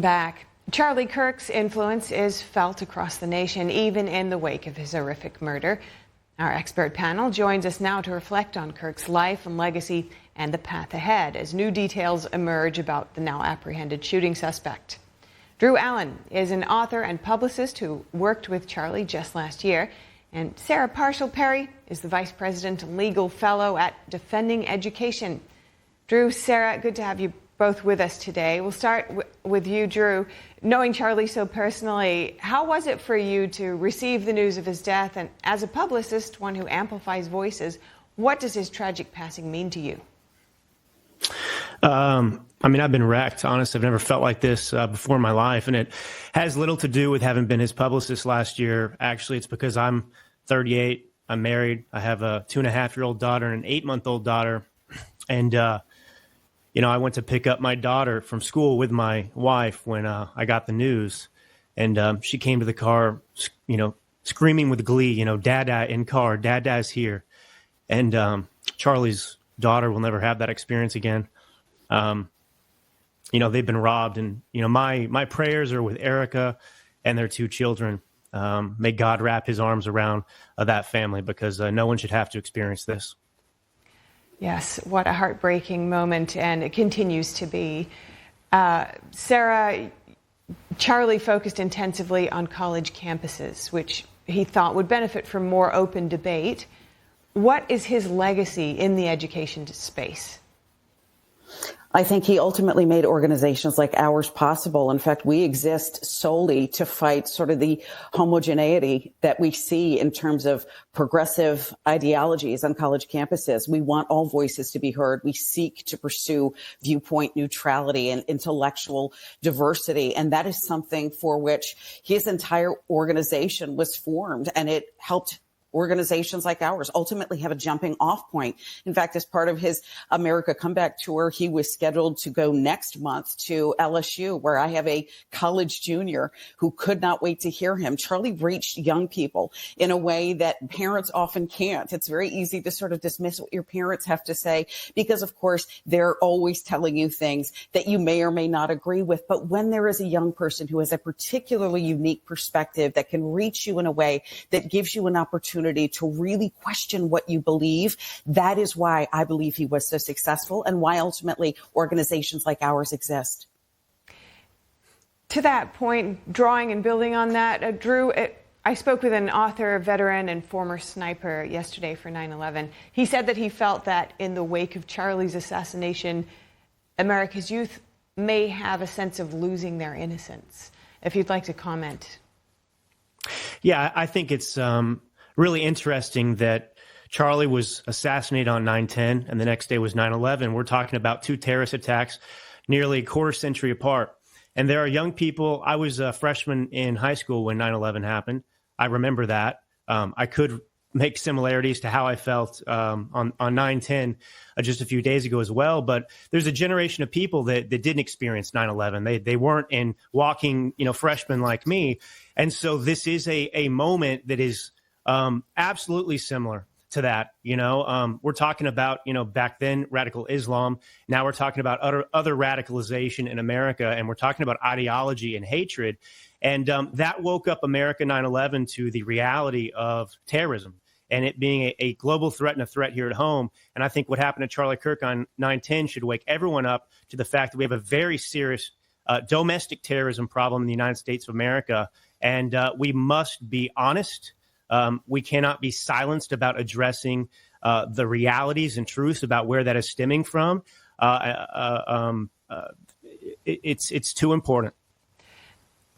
Back. Charlie Kirk's influence is felt across the nation, even in the wake of his horrific murder. Our expert panel joins us now to reflect on Kirk's life and legacy and the path ahead as new details emerge about the now apprehended shooting suspect. Drew Allen is an author and publicist who worked with Charlie just last year. And Sarah Parshall Perry is the Vice President and Legal Fellow at Defending Education. Drew, Sarah, good to have you both with us today. We'll start with you, Drew. Knowing Charlie so personally, how was it for you to receive the news of his death? And as a publicist, one who amplifies voices, what does his tragic passing mean to you? I've been wrecked. Honestly, I've never felt like this before in my life. And it has little to do with having been his publicist last year. Actually, it's because I'm 38. I'm married. I have a 2.5-year-old daughter and an 8-month-old daughter. And, I went to pick up my daughter from school with my wife when I got the news. And she came to the car, screaming with glee, Dada in car, Dada's here. And Charlie's daughter will never have that experience again. They've been robbed. And, my prayers are with Erica and their 2 children. May God wrap his arms around that family because no one should have to experience this. Yes, what a heartbreaking moment, and it continues to be. Sarah, Charlie focused intensively on college campuses, which he thought would benefit from more open debate. What is his legacy in the education space? I think he ultimately made organizations like ours possible. In fact, we exist solely to fight sort of the homogeneity that we see in terms of progressive ideologies on college campuses. We want all voices to be heard. We seek to pursue viewpoint neutrality and intellectual diversity. And that is something for which his entire organization was formed, and it helped organizations like ours ultimately have a jumping off point. In fact, as part of his America Comeback Tour, he was scheduled to go next month to LSU, where I have a college junior who could not wait to hear him. Charlie reached young people in a way that parents often can't. It's very easy to sort of dismiss what your parents have to say because, of course, they're always telling you things that you may or may not agree with. But when there is a young person who has a particularly unique perspective that can reach you in a way that gives you an opportunity to really question what you believe, that is why I believe he was so successful and why ultimately organizations like ours exist. To that point, drawing and building on that, Drew, I spoke with an author, veteran, and former sniper yesterday for 9/11. He said that he felt that in the wake of Charlie's assassination, America's youth may have a sense of losing their innocence. If you'd like to comment. Yeah, I think it's really interesting that Charlie was assassinated on 9/10 and the next day was 9/11. We're talking about 2 terrorist attacks nearly a quarter century apart. And there are young people. I was a freshman in high school when 9/11 happened. I remember that. I could make similarities to how I felt on 9/10 just a few days ago as well. But there's a generation of people that didn't experience 9/11. They weren't in walking, freshmen like me. And so this is a moment that is absolutely similar to that. We're talking about, back then radical Islam. Now we're talking about other radicalization in America, and we're talking about ideology and hatred. And that woke up America 9/11 to the reality of terrorism and it being a global threat and a threat here at home. And I think what happened to Charlie Kirk on 9/10 should wake everyone up to the fact that we have a very serious domestic terrorism problem in the United States of America. And we must be honest. We cannot be silenced about addressing the realities and truths about where that is stemming from. It's too important.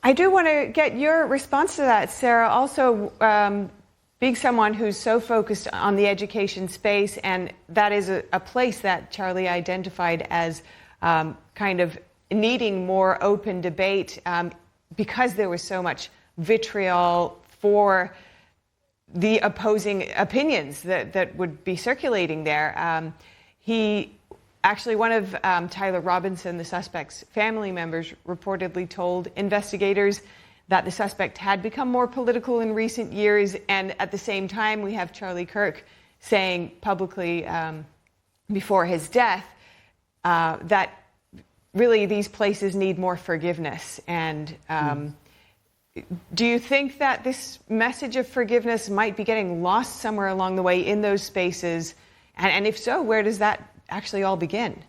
I do want to get your response to that, Sarah. Also, being someone who's so focused on the education space, and that is a place that Charlie identified as kind of needing more open debate because there was so much vitriol for the opposing opinions that would be circulating there. One of Tyler Robinson, the suspect's family members, reportedly told investigators that the suspect had become more political in recent years. And at the same time, we have Charlie Kirk saying publicly before his death that really these places need more forgiveness. And do you think that this message of forgiveness might be getting lost somewhere along the way in those spaces? And if so, where does that actually all begin?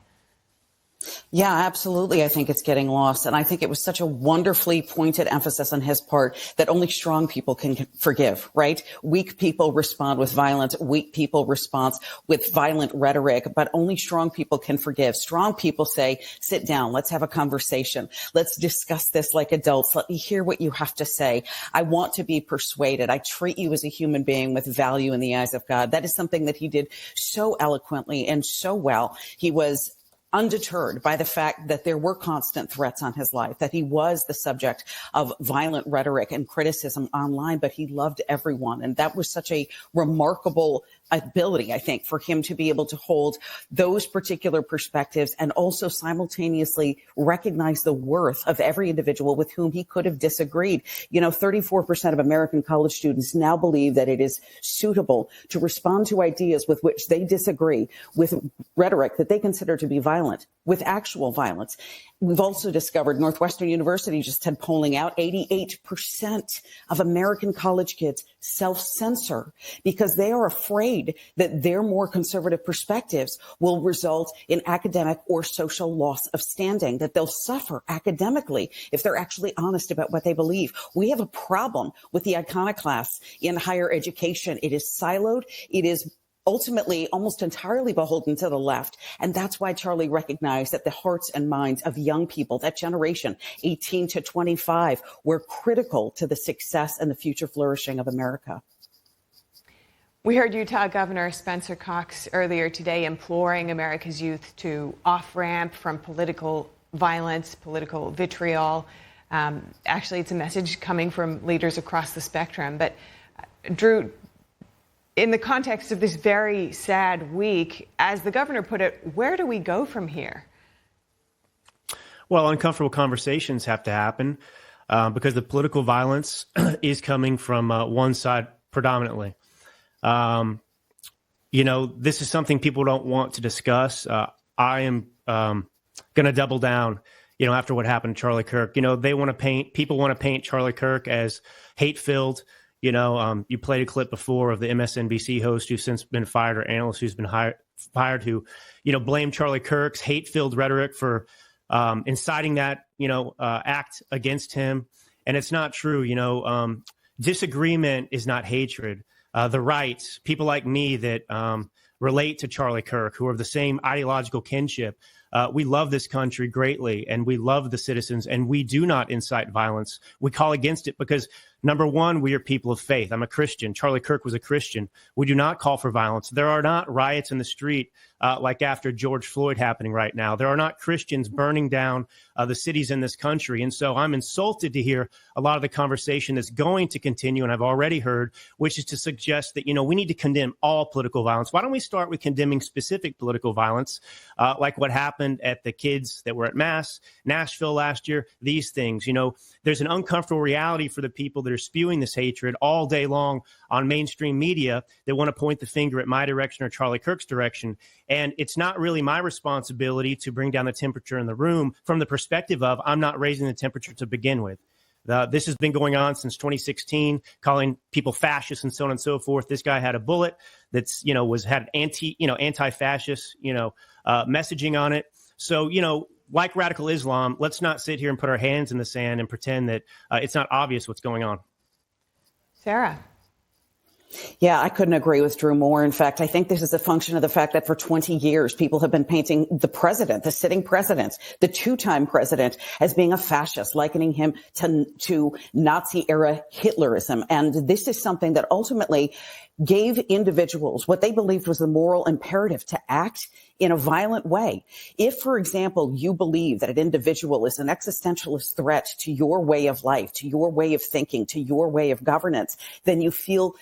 Yeah, absolutely. I think it's getting lost. And I think it was such a wonderfully pointed emphasis on his part that only strong people can forgive, right? Weak people respond with violence. Weak people respond with violent rhetoric, but only strong people can forgive. Strong people say, sit down. Let's have a conversation. Let's discuss this like adults. Let me hear what you have to say. I want to be persuaded. I treat you as a human being with value in the eyes of God. That is something that he did so eloquently and so well. He was undeterred by the fact that there were constant threats on his life, that he was the subject of violent rhetoric and criticism online, but he loved everyone. And that was such a remarkable ability, I think, for him to be able to hold those particular perspectives and also simultaneously recognize the worth of every individual with whom he could have disagreed. 34% of American college students now believe that it is suitable to respond to ideas with which they disagree with rhetoric that they consider to be violent, with actual violence. We've also discovered Northwestern University just had polling out 88% of American college kids self-censor because they are afraid that their more conservative perspectives will result in academic or social loss of standing, that they'll suffer academically if they're actually honest about what they believe. We have a problem with the iconoclasts in higher education. It is siloed. It is ultimately almost entirely beholden to the left. And that's why Charlie recognized that the hearts and minds of young people, that generation, 18 to 25, were critical to the success and the future flourishing of America. We heard Utah Governor Spencer Cox earlier today imploring America's youth to off-ramp from political violence, political vitriol. Actually, it's a message coming from leaders across the spectrum. But Drew, in the context of this very sad week, as the governor put it, where do we go from here? Well, uncomfortable conversations have to happen because the political violence is coming from one side predominantly. This is something people don't want to discuss. I am going to double down, after what happened to Charlie Kirk. People want to paint Charlie Kirk as hate-filled. You played a clip before of the MSNBC host who's since been fired, or analyst who's been fired, who, blamed Charlie Kirk's hate-filled rhetoric for inciting that, act against him. And it's not true. Disagreement is not hatred. The right, people like me that relate to Charlie Kirk, who are of the same ideological kinship, we love this country greatly, and we love the citizens, and we do not incite violence. We call against it because, number one, we are people of faith. I'm a Christian. Charlie Kirk was a Christian. We do not call for violence. There are not riots in the street like after George Floyd happening right now. There are not Christians burning down the cities in this country. And so I'm insulted to hear a lot of the conversation that's going to continue, and I've already heard, which is to suggest that, we need to condemn all political violence. Why don't we start with condemning specific political violence, like what happened at the kids that were at Nashville last year? These things, there's an uncomfortable reality for the people that are spewing this hatred all day long on mainstream media that want to point the finger at my direction or Charlie Kirk's direction. And it's not really my responsibility to bring down the temperature in the room from the perspective of I'm not raising the temperature to begin with. This has been going on since 2016, calling people fascists and so on and so forth. This guy had a bullet that's, had anti-fascist, messaging on it. So, like radical Islam, let's not sit here and put our hands in the sand and pretend that it's not obvious what's going on. Sarah. Yeah, I couldn't agree with Drew more. In fact, I think this is a function of the fact that for 20 years, people have been painting the president, the sitting president, the two-time president, as being a fascist, likening him to Nazi-era Hitlerism. And this is something that ultimately gave individuals what they believed was the moral imperative to act in a violent way. If, for example, you believe that an individual is an existentialist threat to your way of life, to your way of thinking, to your way of governance, then you feel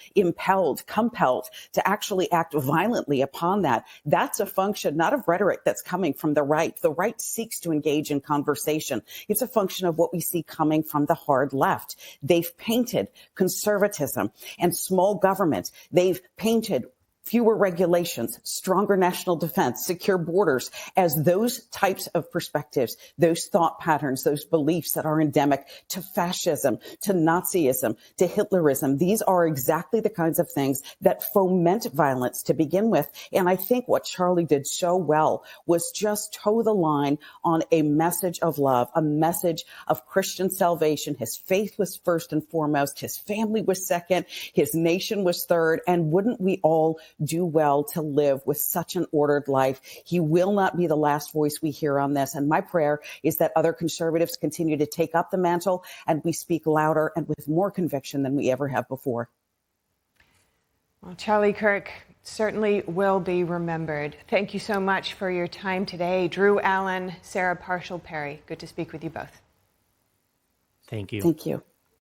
compelled to actually act violently upon that. That's a function not of rhetoric that's coming from the right. The right seeks to engage in conversation. It's a function of what we see coming from the hard left. They've painted conservatism and small government. They've painted fewer regulations, stronger national defense, secure borders, as those types of perspectives, those thought patterns, those beliefs that are endemic to fascism, to Nazism, to Hitlerism. These are exactly the kinds of things that foment violence to begin with. And I think what Charlie did so well was just toe the line on a message of love, a message of Christian salvation. His faith was first and foremost. His family was second. His nation was third. And wouldn't we all do well to live with such an ordered life? He will not be the last voice we hear on this. And my prayer is that other conservatives continue to take up the mantle and we speak louder and with more conviction than we ever have before. Well, Charlie Kirk certainly will be remembered. Thank you so much for your time today. Drew Allen, Sarah Parshall Perry, good to speak with you both. Thank you. Thank you.